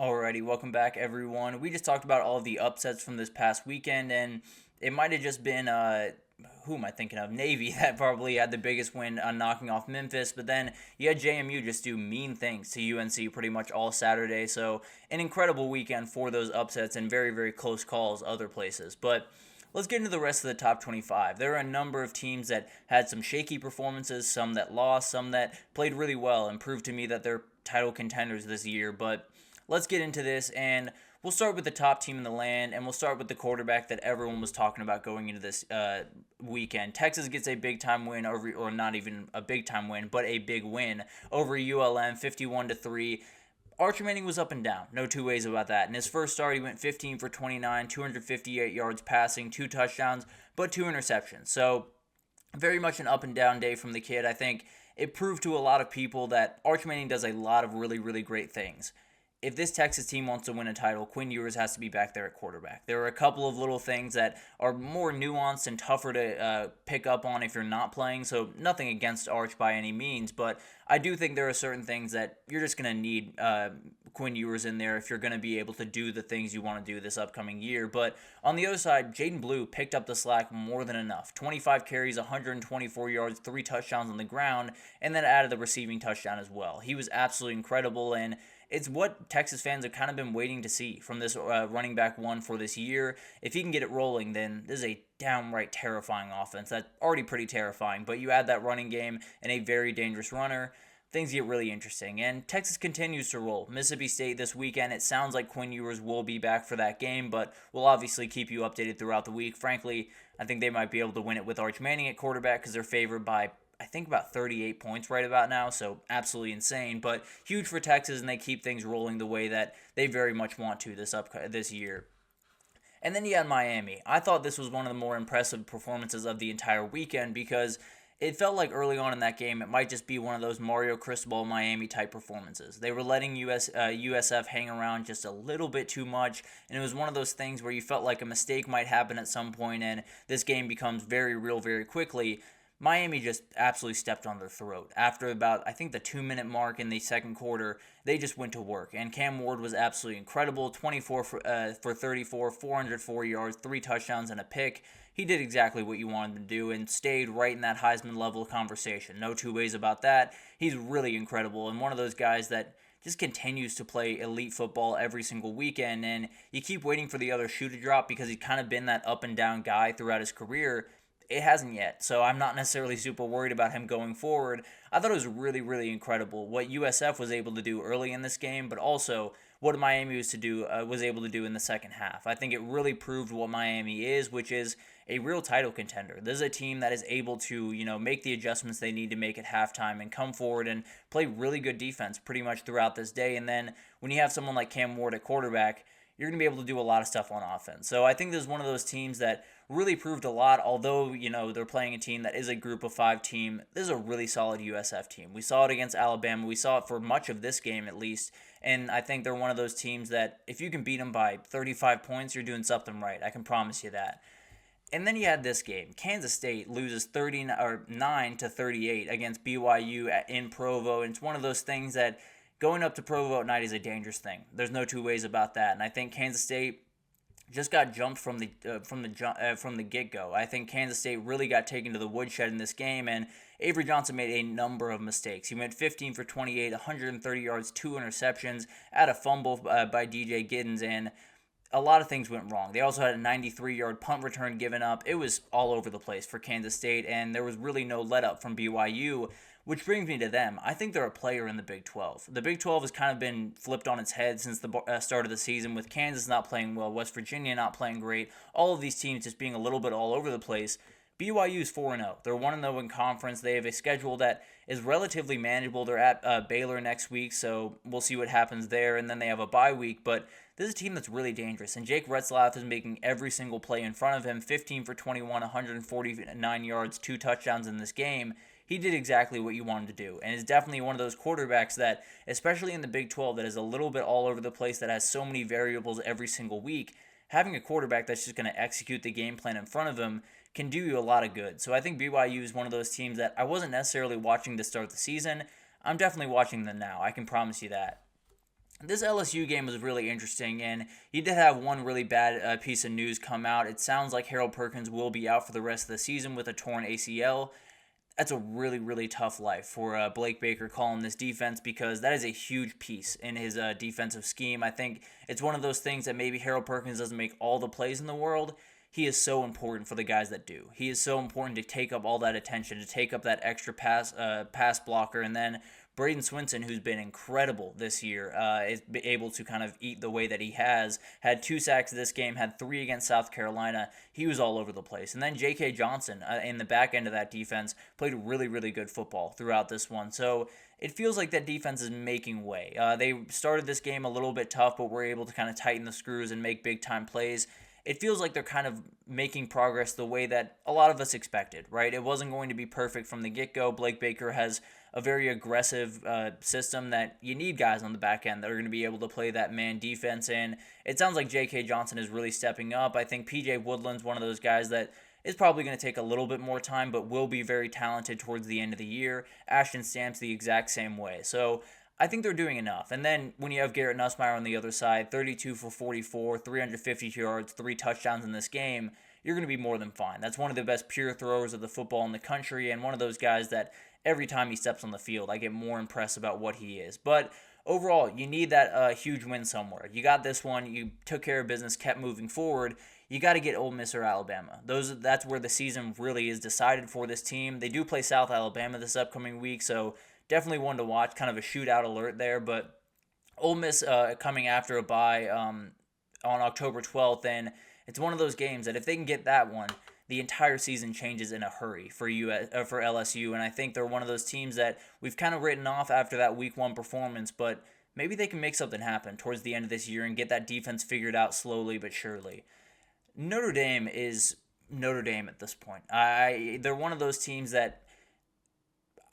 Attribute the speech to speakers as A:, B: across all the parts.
A: Alrighty, welcome back, everyone. We just talked about all of the upsets from this past weekend, and it might have just been, who am I thinking of? Navy that probably had the biggest win on knocking off Memphis, but then you had JMU just do mean things to UNC pretty much all Saturday, so an incredible weekend for those upsets and very, very close calls other places. But let's get into the rest of the top 25. There are a number of teams that had some shaky performances, some that lost, some that played really well and proved to me that they're title contenders this year, but let's get into this, and we'll start with the top team in the land, and we'll start with the quarterback that everyone was talking about going into this weekend. Texas gets a big-time win over, or not even a big-time win, but a big win over ULM, 51-3. Archer Manning was up and down, no two ways about that. In his first start, he went 15 for 29, 258 yards passing, 2 touchdowns, but 2 interceptions. So very much an up and down day from the kid. I think it proved to a lot of people that Archer Manning does a lot of really, really great things. If this Texas team wants to win a title, Quinn Ewers has to be back there at quarterback. There are a couple of little things that are more nuanced and tougher to pick up on if you're not playing, so nothing against Arch by any means, but I do think there are certain things that you're just going to need Quinn Ewers in there if you're going to be able to do the things you want to do this upcoming year. But on the other side, Jaden Blue picked up the slack more than enough. 25 carries, 124 yards, 3 touchdowns on the ground, and then added the receiving touchdown as well. He was absolutely incredible, and it's what Texas fans have kind of been waiting to see from this running back one for this year. If he can get it rolling, then this is a downright terrifying offense. That's already pretty terrifying, but you add that running game and a very dangerous runner, things get really interesting. And Texas continues to roll. Mississippi State this weekend, it sounds like Quinn Ewers will be back for that game, but we'll obviously keep you updated throughout the week. Frankly, I think they might be able to win it with Arch Manning at quarterback because they're favored by I think about 38 points right about now, so absolutely insane, but huge for Texas, and they keep things rolling the way that they very much want to this year. And then you had Miami. I thought this was one of the more impressive performances of the entire weekend because it felt like early on in that game it might just be one of those Mario Cristobal Miami type performances. They were letting USF hang around just a little bit too much, and it was one of those things where you felt like a mistake might happen at some point, and this game becomes very real very quickly. Miami just absolutely stepped on their throat. After about, I think, the 2-minute mark in the second quarter, they just went to work. And Cam Ward was absolutely incredible. 24 for 34, 404 yards, 3 touchdowns, and a pick. He did exactly what you wanted him to do and stayed right in that Heisman level conversation. No two ways about that. He's really incredible and one of those guys that just continues to play elite football every single weekend. And you keep waiting for the other shoe to drop because he's kind of been that up and down guy throughout his career. It hasn't yet, so I'm not necessarily super worried about him going forward. I thought it was really, really incredible what USF was able to do early in this game, but also what Miami was able to do in the second half. I think it really proved what Miami is, which is a real title contender. This is a team that is able to, make the adjustments they need to make at halftime and come forward and play really good defense pretty much throughout this day. And then when you have someone like Cam Ward at quarterback, you're going to be able to do a lot of stuff on offense. So I think this is one of those teams that really proved a lot, although, they're playing a team that is a group of 5 team. This is a really solid USF team. We saw it against Alabama. We saw it for much of this game, at least. And I think they're one of those teams that if you can beat them by 35 points, you're doing something right. I can promise you that. And then you had this game. Kansas State loses 9-38 against BYU in Provo. And it's one of those things that going up to Provo at night is a dangerous thing. There's no two ways about that. And I think Kansas State just got jumped from the get-go. I think Kansas State really got taken to the woodshed in this game, and Avery Johnson made a number of mistakes. He went 15 for 28, 130 yards, 2 interceptions, had a fumble by DJ Giddens, and a lot of things went wrong. They also had a 93-yard punt return given up. It was all over the place for Kansas State, and there was really no let-up from BYU, which brings me to them. I think they're a player in the Big 12. The Big 12 has kind of been flipped on its head since the start of the season, with Kansas not playing well, West Virginia not playing great, all of these teams just being a little bit all over the place. BYU is 4-0. They're 1-0 in conference. They have a schedule that is relatively manageable. They're at Baylor next week, so we'll see what happens there, and then they have a bye week, but this is a team that's really dangerous, and Jake Retzlaff is making every single play in front of him. 15 for 21, 149 yards, 2 touchdowns in this game. He did exactly what you wanted to do, and is definitely one of those quarterbacks that, especially in the Big 12, that is a little bit all over the place, that has so many variables every single week. Having a quarterback that's just going to execute the game plan in front of him can do you a lot of good. So I think BYU is one of those teams that I wasn't necessarily watching to start the season. I'm definitely watching them now. I can promise you that. This LSU game was really interesting, and you did have one really bad piece of news come out. It sounds like Harold Perkins will be out for the rest of the season with a torn ACL. That's a really, really tough life for Blake Baker calling this defense, because that is a huge piece in his defensive scheme. I think it's one of those things that maybe Harold Perkins doesn't make all the plays in the world. He is so important for the guys that do. He is so important to take up all that attention, to take up that extra pass blocker, and then Braden Swinson, who's been incredible this year, is able to kind of eat the way that he has. Had 2 sacks this game, had 3 against South Carolina. He was all over the place. And then J.K. Johnson in the back end of that defense played really, really good football throughout this one. So it feels like that defense is making way. They started this game a little bit tough, but were able to kind of tighten the screws and make big-time plays. It feels like they're kind of making progress the way that a lot of us expected, right? It wasn't going to be perfect from the get-go. Blake Baker has a very aggressive system that you need guys on the back end that are going to be able to play that man defense in. It sounds like J.K. Johnson is really stepping up. I think P.J. Woodland's one of those guys that is probably going to take a little bit more time, but will be very talented towards the end of the year. Ashton Stamp's the exact same way. So I think they're doing enough. And then when you have Garrett Nussmeier on the other side, 32 for 44, 350 yards, 3 touchdowns in this game, you're going to be more than fine. That's one of the best pure throwers of the football in the country, and one of those guys that every time he steps on the field, I get more impressed about what he is. But overall, you need that huge win somewhere. You got this one. You took care of business, kept moving forward. You got to get Ole Miss or Alabama. That's where the season really is decided for this team. They do play South Alabama this upcoming week, so definitely one to watch. Kind of a shootout alert there, but Ole Miss coming after a bye on October 12th, and it's one of those games that if they can get that one, the entire season changes in a hurry for LSU, and I think they're one of those teams that we've kind of written off after that Week 1 performance, but maybe they can make something happen towards the end of this year and get that defense figured out slowly but surely. Notre Dame is Notre Dame at this point. They're one of those teams that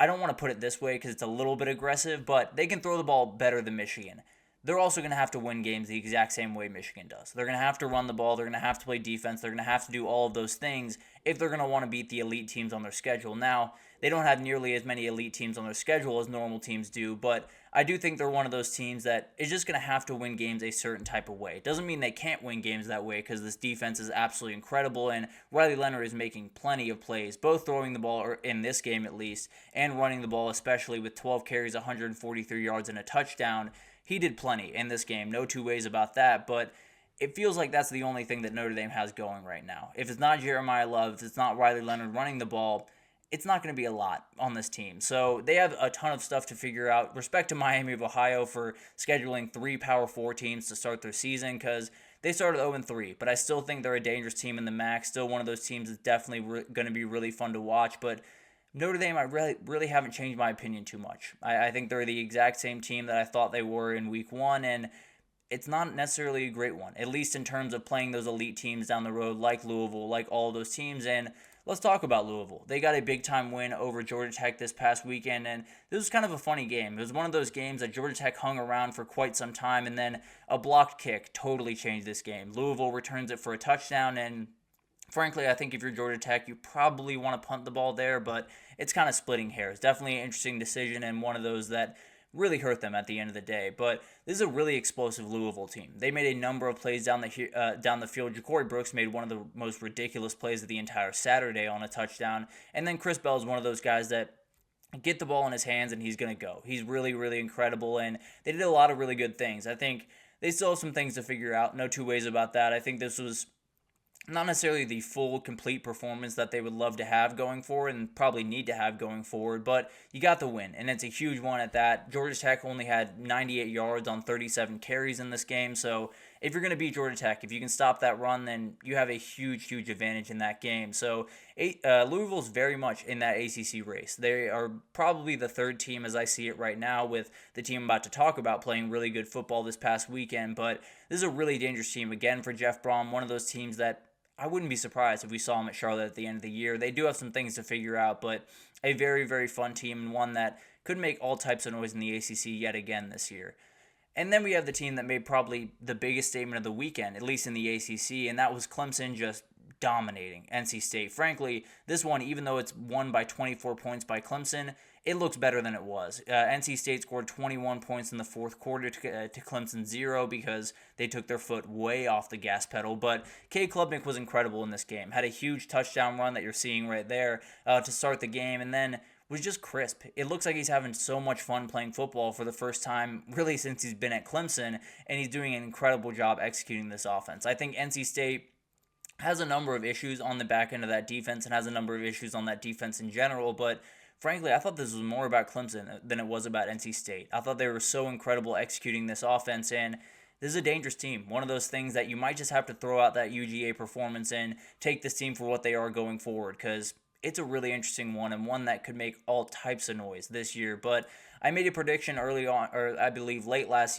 A: I don't want to put it this way because it's a little bit aggressive, but they can throw the ball better than Michigan. They're also going to have to win games the exact same way Michigan does. They're going to have to run the ball. They're going to have to play defense. They're going to have to do all of those things if they're going to want to beat the elite teams on their schedule. Now, they don't have nearly as many elite teams on their schedule as normal teams do, but I do think they're one of those teams that is just going to have to win games a certain type of way. It doesn't mean they can't win games that way, because this defense is absolutely incredible, and Riley Leonard is making plenty of plays, both throwing the ball, or in this game at least, and running the ball, especially with 12 carries, 143 yards, and a touchdown. He did plenty in this game, no two ways about that, but it feels like that's the only thing that Notre Dame has going right now. If it's not Jeremiah Love, if it's not Riley Leonard running the ball, it's not going to be a lot on this team. So they have a ton of stuff to figure out. Respect to Miami of Ohio for scheduling 3 Power 4 teams to start their season, because they started 0-3, but I still think they're a dangerous team in the MAC. Still one of those teams that's definitely going to be really fun to watch, but Notre Dame, I really haven't changed my opinion too much. I think they're the exact same team that I thought they were in Week 1, and it's not necessarily a great one, at least in terms of playing those elite teams down the road like Louisville, like all of those teams. And let's talk about Louisville. They got a big-time win over Georgia Tech this past weekend, and this was kind of a funny game. It was one of those games that Georgia Tech hung around for quite some time, and then a blocked kick totally changed this game. Louisville returns it for a touchdown, and frankly, I think if you're Georgia Tech, you probably want to punt the ball there, but it's kind of splitting hairs. Definitely an interesting decision, and one of those that really hurt them at the end of the day. But this is a really explosive Louisville team. They made a number of plays down the field. Ja'Cory Brooks made one of the most ridiculous plays of the entire Saturday on a touchdown. And then Chris Bell is one of those guys that get the ball in his hands and he's going to go. He's really, really incredible, and they did a lot of really good things. I think they still have some things to figure out. No two ways about that. I think this was not necessarily the full, complete performance that they would love to have going forward and probably need to have going forward, but you got the win, and it's a huge one at that. Georgia Tech only had 98 yards on 37 carries in this game, so if you're going to beat Georgia Tech, if you can stop that run, then you have a huge, huge advantage in that game. So Louisville's very much in that ACC race. They are probably the third team as I see it right now, with the team I'm about to talk about playing really good football this past weekend, but this is a really dangerous team, again, for Jeff Brom, one of those teams that I wouldn't be surprised if we saw them at Charlotte at the end of the year. They do have some things to figure out, but a very, very fun team, and one that could make all types of noise in the ACC yet again this year. And then we have the team that made probably the biggest statement of the weekend, at least in the ACC, and that was Clemson just dominating NC State. Frankly, this one, even though it's won by 24 points by Clemson, it looks better than it was. NC State scored 21 points in the fourth quarter to Clemson 0 because they took their foot way off the gas pedal. But Cade Klubnik was incredible in this game. Had a huge touchdown run that you're seeing right there to start the game, and then was just crisp. It looks like he's having so much fun playing football for the first time really since he's been at Clemson, and he's doing an incredible job executing this offense. I think NC State has a number of issues on the back end of that defense and has a number of issues on that defense in general, but frankly, I thought this was more about Clemson than it was about NC State. I thought they were so incredible executing this offense, and this is a dangerous team. One of those things that you might just have to throw out that UGA performance and take this team for what they are going forward, because it's a really interesting one and one that could make all types of noise this year. But I made a prediction early on, or I believe late last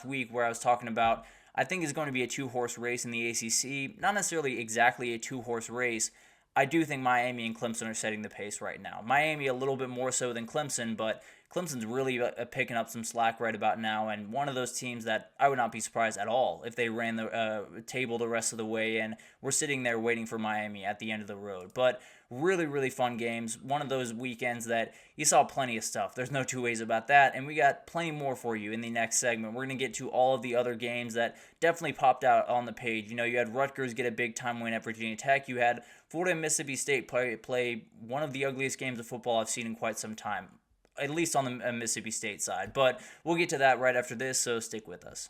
A: week, where I was talking about I think it's going to be a two-horse race in the ACC. Not necessarily exactly a two-horse race. I do think Miami and Clemson are setting the pace right now. Miami a little bit more so than Clemson, but Clemson's really picking up some slack right about now, and one of those teams that I would not be surprised at all if they ran the table the rest of the way, and we're sitting there waiting for Miami at the end of the road. But really, really fun games. One of those weekends that you saw plenty of stuff. There's no two ways about that, and we got plenty more for you in the next segment. We're going to get to all of the other games that definitely popped out on the page. You know, you had Rutgers get a big-time win at Virginia Tech. You had Florida and Mississippi State play one of the ugliest games of football I've seen in quite some time, at least on the Mississippi State side. But we'll get to that right after this, so stick with us.